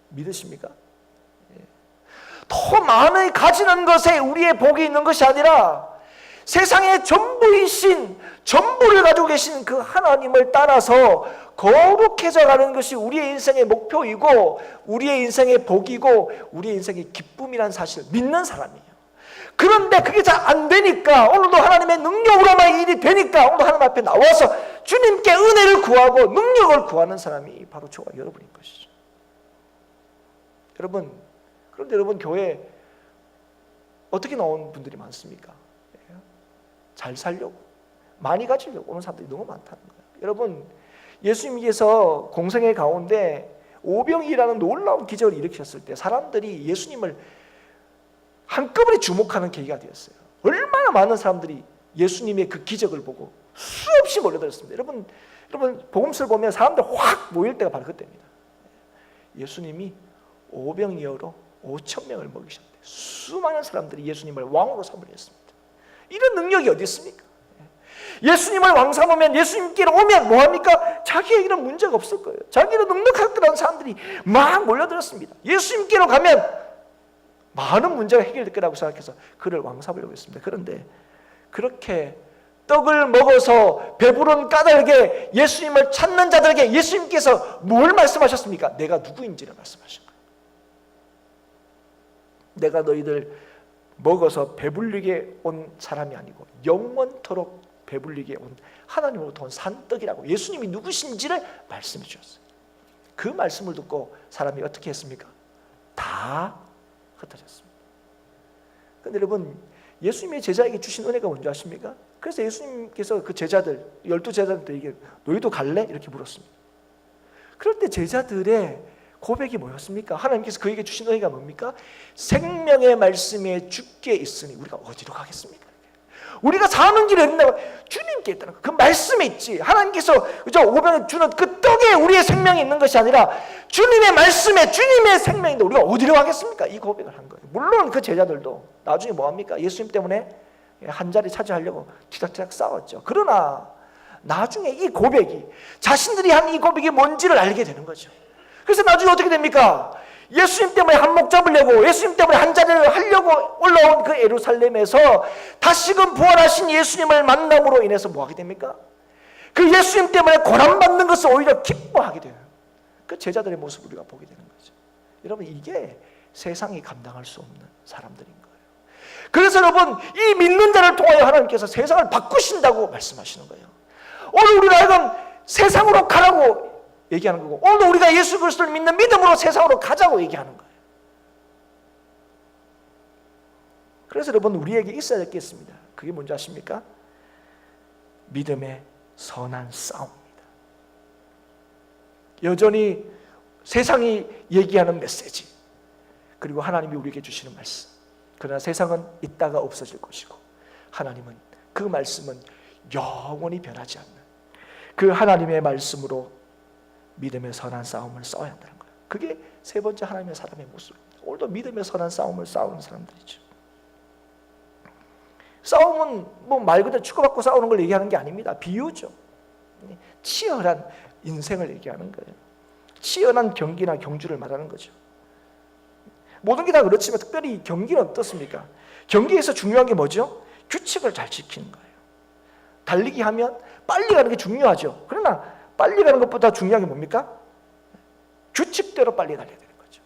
믿으십니까? 더 많이 가지는 것에 우리의 복이 있는 것이 아니라 세상의 전부이신, 전부를 가지고 계신 그 하나님을 따라서 거룩해져 가는 것이 우리의 인생의 목표이고 우리의 인생의 복이고 우리의 인생의 기쁨이라는 사실을 믿는 사람이에요. 그런데 그게 잘 안 되니까, 오늘도 하나님의 능력으로만 일이 되니까 오늘도 하나님 앞에 나와서 주님께 은혜를 구하고 능력을 구하는 사람이 바로 저와 여러분인 것이죠. 여러분, 그런데 여러분 교회 어떻게 나온 분들이 많습니까? 잘 살려고, 많이 가지려고 오는 사람들이 너무 많다는 거예요. 여러분, 예수님께서 공생애 가운데 오병이라는 놀라운 기적을 일으키셨을 때 사람들이 예수님을 한꺼번에 주목하는 계기가 되었어요. 얼마나 많은 사람들이 예수님의 그 기적을 보고 수없이 몰려들었습니다. 여러분 복음서를 보면 사람들 확 모일 때가 바로 그때입니다. 예수님이 오병이어로 5,000명을 먹이셨대요. 수많은 사람들이 예수님을 왕으로 삼으셨습니다. 이런 능력이 어디 있습니까? 예수님을 왕 삼으면, 예수님께로 오면 뭐합니까? 자기에게는 문제가 없을 거예요. 자기는 넉넉할 거라는 사람들이 막 몰려들었습니다. 예수님께로 가면 많은 문제가 해결될 거라고 생각해서 그를 왕 삼으려고 했습니다. 그런데 그렇게 떡을 먹어서 배부른 까닭에 예수님을 찾는 자들에게 예수님께서 뭘 말씀하셨습니까? 내가 누구인지를 말씀하신 거예요. 내가 너희들 먹어서 배불리게 온 사람이 아니고 영원토록 배불리게 온 하나님으로부터 온 산떡이라고 예수님이 누구신지를 말씀해 주셨어요. 그 말씀을 듣고 사람이 어떻게 했습니까? 다 흩어졌습니다. 그런데 여러분, 예수님의 제자에게 주신 은혜가 뭔지 아십니까? 그래서 예수님께서 그 제자들, 12제자들에게 너희도 갈래? 이렇게 물었습니다. 그럴 때 제자들의 고백이 뭐였습니까? 하나님께서 그에게 주신 은혜가 뭡니까? 생명의 말씀에 주께 있으니 우리가 어디로 가겠습니까? 우리가 사는 길에 어딘가 주님께 있다는 거. 그 말씀에 있지. 하나님께서 그저 오병에 주는 그 떡에 우리의 생명이 있는 것이 아니라 주님의 말씀에 주님의 생명인데 우리가 어디로 가겠습니까? 이 고백을 한 거예요. 물론 그 제자들도 나중에 뭐합니까? 예수님 때문에 한 자리 차지하려고 뒤닥뒤닥 싸웠죠. 그러나 나중에 이 고백이, 자신들이 한 이 고백이 뭔지를 알게 되는 거죠. 그래서 나중에 어떻게 됩니까? 예수님 때문에 한몫 잡으려고, 예수님 때문에 한 자리를 하려고 올라온 그 예루살렘에서 다시금 부활하신 예수님을 만남으로 인해서 뭐 하게 됩니까? 그 예수님 때문에 고난받는 것을 오히려 기뻐하게 돼요. 그 제자들의 모습을 우리가 보게 되는 거죠. 여러분, 이게 세상이 감당할 수 없는 사람들인 거예요. 그래서 여러분, 이 믿는 자를 통하여 하나님께서 세상을 바꾸신다고 말씀하시는 거예요. 오늘 우리가 하여금 세상으로 가라고 얘기하는 거고, 오늘 우리가 예수 그리스도를 믿는 믿음으로 세상으로 가자고 얘기하는 거예요. 그래서 여러분, 우리에게 있어야 될 게 있습니다. 그게 뭔지 아십니까? 믿음의 선한 싸움입니다. 여전히 세상이 얘기하는 메시지, 그리고 하나님이 우리에게 주시는 말씀. 그러나 세상은 있다가 없어질 것이고 하나님은, 그 말씀은 영원히 변하지 않는 그 하나님의 말씀으로 믿음의 선한 싸움을 싸워야 한다는 거예요. 그게 세 번째 하나님의 사람의 모습입니다. 오늘도 믿음의 선한 싸움을 싸우는 사람들이죠. 싸움은 뭐 말 그대로 치고받고 싸우는 걸 얘기하는 게 아닙니다. 비유죠. 치열한 인생을 얘기하는 거예요. 치열한 경기나 경주를 말하는 거죠. 모든 게 다 그렇지만 특별히 경기는 어떻습니까? 경기에서 중요한 게 뭐죠? 규칙을 잘 지키는 거예요. 달리기 하면 빨리 가는 게 중요하죠. 그러나 빨리 가는 것보다 중요한 게 뭡니까? 규칙대로 빨리 달려야 되는 거죠.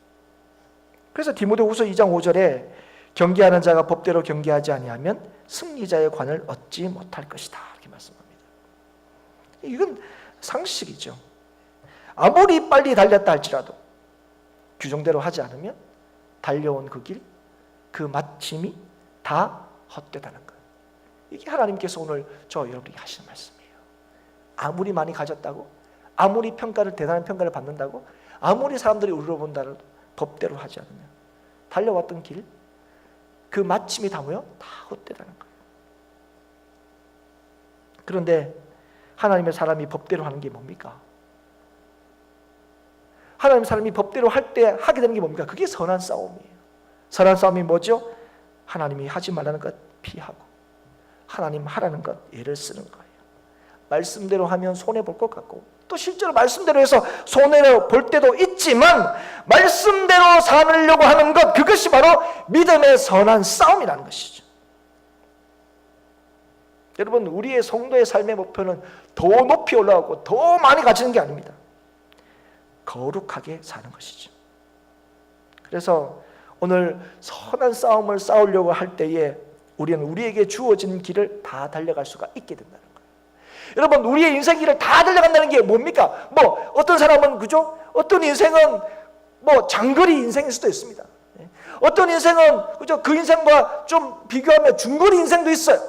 그래서 디모데후서 2장 5절에 경기하는 자가 법대로 경기하지 아니하면 승리자의 관을 얻지 못할 것이다, 이렇게 말씀합니다. 이건 상식이죠. 아무리 빨리 달렸다 할지라도 규정대로 하지 않으면 달려온 그 길, 그 마침이 다 헛되다는 거예요. 이게 하나님께서 오늘 저 여러분에게 하시는 말씀이에요. 아무리 많이 가졌다고, 아무리 대단한 평가를 받는다고, 아무리 사람들이 우러러 본다고 법대로 하지 않으면 달려왔던 길, 그 마침이 다 뭐요? 다 헛되다는 거예요. 그런데 하나님의 사람이 법대로 하는 게 뭡니까? 하나님의 사람이 법대로 할 때 하게 되는 게 뭡니까? 그게 선한 싸움이에요. 선한 싸움이 뭐죠? 하나님이 하지 말라는 것 피하고 하나님 하라는 것 예를 쓰는 거예요. 말씀대로 하면 손해볼 것 같고, 또 실제로 말씀대로 해서 손해볼 때도 있지만 말씀대로 살려고 하는 것, 그것이 바로 믿음의 선한 싸움이라는 것이죠. 여러분, 우리의 성도의 삶의 목표는 더 높이 올라가고 더 많이 가지는 게 아닙니다. 거룩하게 사는 것이죠. 그래서 오늘 선한 싸움을 싸우려고 할 때에 우리는 우리에게 주어진 길을 다 달려갈 수가 있게 된다는 거예요. 여러분, 우리의 인생 길을 다 달려간다는 게 뭡니까? 어떤 사람은 그죠? 어떤 인생은 장거리 인생일 수도 있습니다. 어떤 인생은 그죠? 그 인생과 좀 비교하면 중거리 인생도 있어요.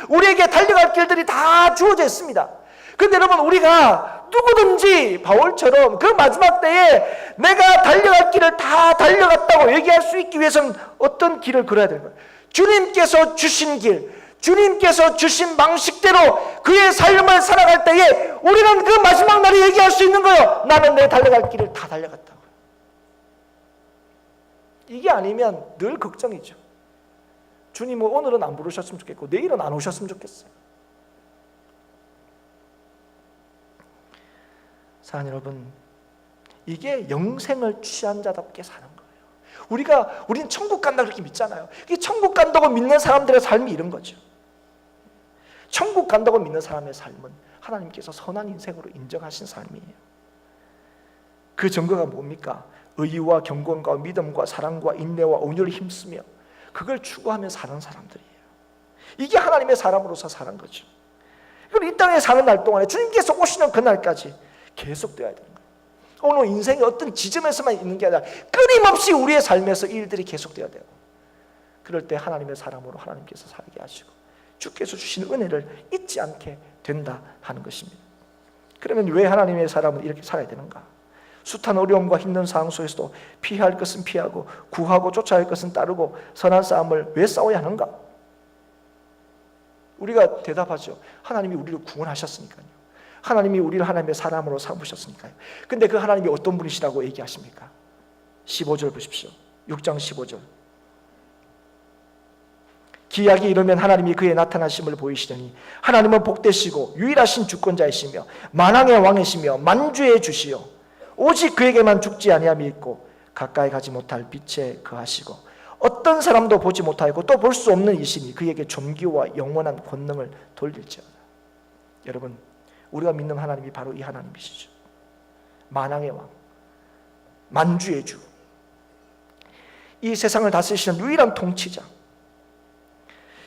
우리에게 달려갈 길들이 다 주어져 있습니다. 그런데 여러분, 우리가 누구든지 바울처럼 그 마지막 때에 내가 달려갈 길을 다 달려갔다고 얘기할 수 있기 위해서는 어떤 길을 걸어야 되는 거예요? 주님께서 주신 길, 주님께서 주신 방식대로 그의 삶을 살아갈 때에 우리는 그 마지막 날에 얘기할 수 있는 거예요. 나는 내 달려갈 길을 다 달려갔다고. 이게 아니면 늘 걱정이죠. 주님은 오늘은 안 부르셨으면 좋겠고 내일은 안 오셨으면 좋겠어요. 사랑하는 여러분, 이게 영생을 취한 자답게 사는 거예요. 우리는 천국 간다 그렇게 믿잖아요. 이게 천국 간다고 믿는 사람들의 삶이 이런 거죠. 천국 간다고 믿는 사람의 삶은 하나님께서 선한 인생으로 인정하신 삶이에요. 그 증거가 뭡니까? 의와 경건과 믿음과 사랑과 인내와 온유를 힘쓰며 그걸 추구하며 사는 사람들이에요. 이게 하나님의 사람으로서 사는 거죠. 그럼 이 땅에 사는 날 동안에 주님께서 오시는 그날까지 계속되어야 되는 거예요. 오늘 인생의 어떤 지점에서만 있는 게 아니라 끊임없이 우리의 삶에서 이 일들이 계속되어야 돼요. 그럴 때 하나님의 사람으로 하나님께서 살게 하시고 주께서 주신 은혜를 잊지 않게 된다 하는 것입니다. 그러면 왜 하나님의 사람은 이렇게 살아야 되는가? 숱한 어려움과 힘든 상황 속에서도 피해야 할 것은 피하고 구하고 쫓아야 할 것은 따르고 선한 싸움을 왜 싸워야 하는가? 우리가 대답하죠. 하나님이 우리를 구원하셨으니까요. 하나님이 우리를 하나님의 사람으로 삼으셨으니까요. 근데 그 하나님이 어떤 분이시라고 얘기하십니까? 15절 보십시오. 6장 15절. 기약이 이르면 하나님이 그의 나타나심을 보이시더니 하나님은 복되시고 유일하신 주권자이시며 만왕의 왕이시며 만주의 주시요 오직 그에게만 죽지 아니함이 있고 가까이 가지 못할 빛에 거하시고 어떤 사람도 보지 못하고 또 볼 수 없는 이시니 그에게 존귀와 영원한 권능을 돌릴지어다. 여러분, 우리가 믿는 하나님이 바로 이 하나님이시죠. 만왕의 왕, 만주의 주, 이 세상을 다스리시는 유일한 통치자,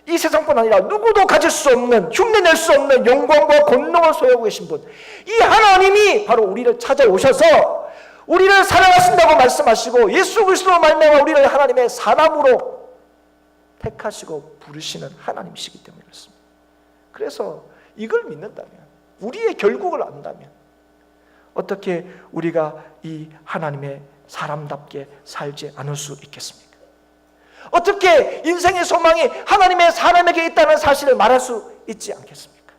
이 세상뿐 아니라 누구도 가질 수 없는, 흉내낼 수 없는 영광과 권능을 소유하고 계신 분, 이 하나님이 바로 우리를 찾아오셔서 우리를 사랑하신다고 말씀하시고 예수 그리스도로 말미암아 우리를 하나님의 사람으로 택하시고 부르시는 하나님이시기 때문에 그렇습니다. 그래서 이걸 믿는다면, 우리의 결국을 안다면 어떻게 우리가 이 하나님의 사람답게 살지 않을 수 있겠습니까? 어떻게 인생의 소망이 하나님의 사람에게 있다는 사실을 말할 수 있지 않겠습니까?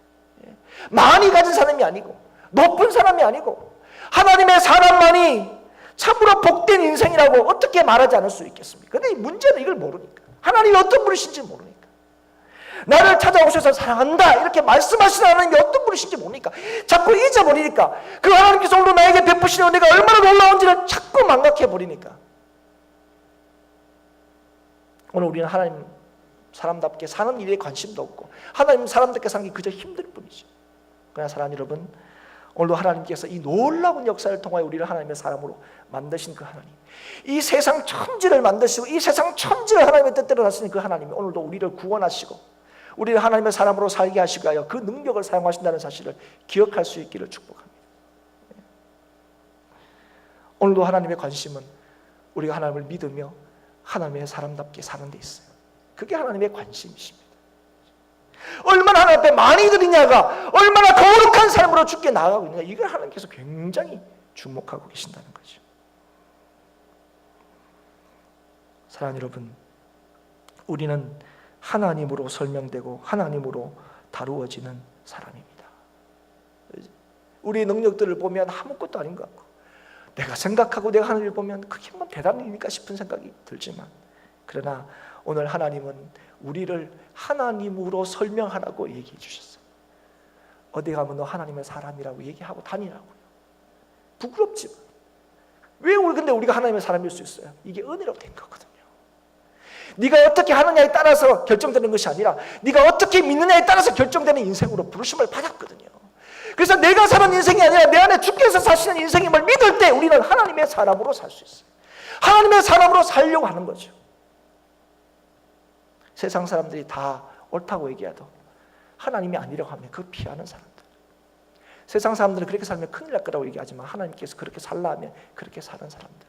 많이 가진 사람이 아니고 높은 사람이 아니고 하나님의 사람만이 참으로 복된 인생이라고 어떻게 말하지 않을 수 있겠습니까? 근데 문제는 이걸 모르니까, 하나님이 어떤 분이신지 모르니까, 나를 찾아오셔서 사랑한다 이렇게 말씀하시는 하나님이 어떤 분이신지 모르니까 자꾸 잊어버리니까, 그 하나님께서 오늘 나에게 베푸시는 은혜가 얼마나 놀라운지를 자꾸 망각해버리니까 오늘 우리는 하나님 사람답게 사는 일에 관심도 없고 하나님 사람답게 사는 게 그저 힘들 뿐이죠. 그러나 사랑하는 여러분, 오늘도 하나님께서 이 놀라운 역사를 통하여 우리를 하나님의 사람으로 만드신 그 하나님, 이 세상 천지를 만드시고 이 세상 천지를 하나님의 뜻대로 하시는 그 하나님이 오늘도 우리를 구원하시고 우리를 하나님의 사람으로 살게 하시고 하여 그 능력을 사용하신다는 사실을 기억할 수 있기를 축복합니다. 오늘도 하나님의 관심은 우리가 하나님을 믿으며 하나님의 사람답게 사는 데 있어요. 그게 하나님의 관심이십니다. 얼마나 하나님 앞에 많이 드리냐가 얼마나 거룩한 삶으로 주께 나아가고 있느냐, 이걸 하나님께서 굉장히 주목하고 계신다는 거죠. 사랑하는 여러분, 우리는 하나님으로 설명되고 하나님으로 다루어지는 사람입니다. 우리의 능력들을 보면 아무것도 아닌 것 같고 내가 생각하고 내가 하는 일을 보면 그게 뭐 대단한 일일까 싶은 생각이 들지만, 그러나 오늘 하나님은 우리를 하나님으로 설명하라고 얘기해 주셨어요. 어디 가면 너 하나님의 사람이라고 얘기하고 다니라고요. 부끄럽지만 왜 근데 우리가 하나님의 사람일 수 있어요? 이게 은혜로 된 거거든요. 네가 어떻게 하느냐에 따라서 결정되는 것이 아니라 네가 어떻게 믿느냐에 따라서 결정되는 인생으로 부르심을 받았거든요. 그래서 내가 사는 인생이 아니라 내 안에 주께서 사시는 인생임을 믿을 때 우리는 하나님의 사람으로 살 수 있어요. 하나님의 사람으로 살려고 하는 거죠. 세상 사람들이 다 옳다고 얘기해도 하나님이 아니라고 하면 그 피하는 사람들, 세상 사람들은 그렇게 살면 큰일 날 거라고 얘기하지만 하나님께서 그렇게 살라 하면 그렇게 사는 사람들,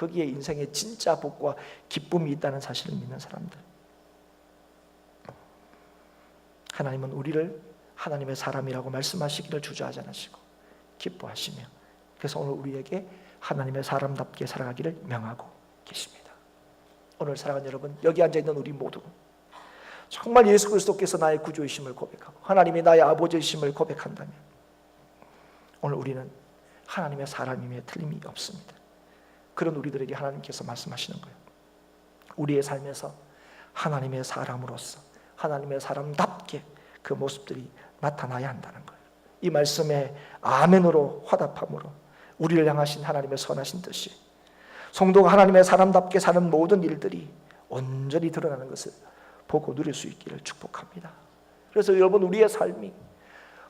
거기에 인생의 진짜 복과 기쁨이 있다는 사실을 믿는 사람들. 하나님은 우리를 하나님의 사람이라고 말씀하시기를 주저하지 않으시고 기뻐하시며, 그래서 오늘 우리에게 하나님의 사람답게 살아가기를 명하고 계십니다. 오늘 사랑하는 여러분, 여기 앉아있는 우리 모두 정말 예수 그리스도께서 나의 구주이심을 고백하고 하나님이 나의 아버지이심을 고백한다면 오늘 우리는 하나님의 사람임에 틀림이 없습니다. 그런 우리들에게 하나님께서 말씀하시는 거예요. 우리의 삶에서 하나님의 사람으로서 하나님의 사람답게 그 모습들이 나타나야 한다는 거예요. 이 말씀에 아멘으로 화답함으로 우리를 향하신 하나님의 선하신 뜻이 성도가 하나님의 사람답게 사는 모든 일들이 온전히 드러나는 것을 보고 누릴 수 있기를 축복합니다. 그래서 여러분, 우리의 삶이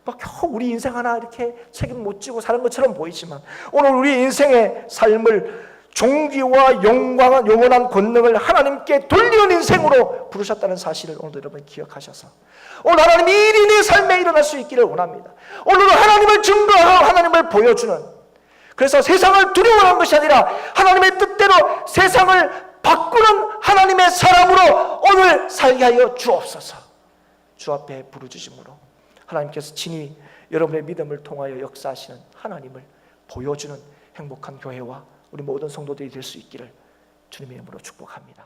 막 겨우 우리 인생 하나 이렇게 책임 못 지고 사는 것처럼 보이지만 오늘 우리 인생의 삶을 존귀와 영광한 영원한 권능을 하나님께 돌리는 인생으로 부르셨다는 사실을 오늘도 여러분 기억하셔서 오늘 하나님이 일이 내 삶에 일어날 수 있기를 원합니다. 오늘은 하나님을 증거하고 하나님을 보여주는, 그래서 세상을 두려워하는 것이 아니라 하나님의 뜻대로 세상을 바꾸는 하나님의 사람으로 오늘 살게 하여 주옵소서. 주 앞에 부르짖음으로 하나님께서 친히 여러분의 믿음을 통하여 역사하시는 하나님을 보여주는 행복한 교회와 우리 모든 성도들이 될 수 있기를 주님의 이름으로 축복합니다.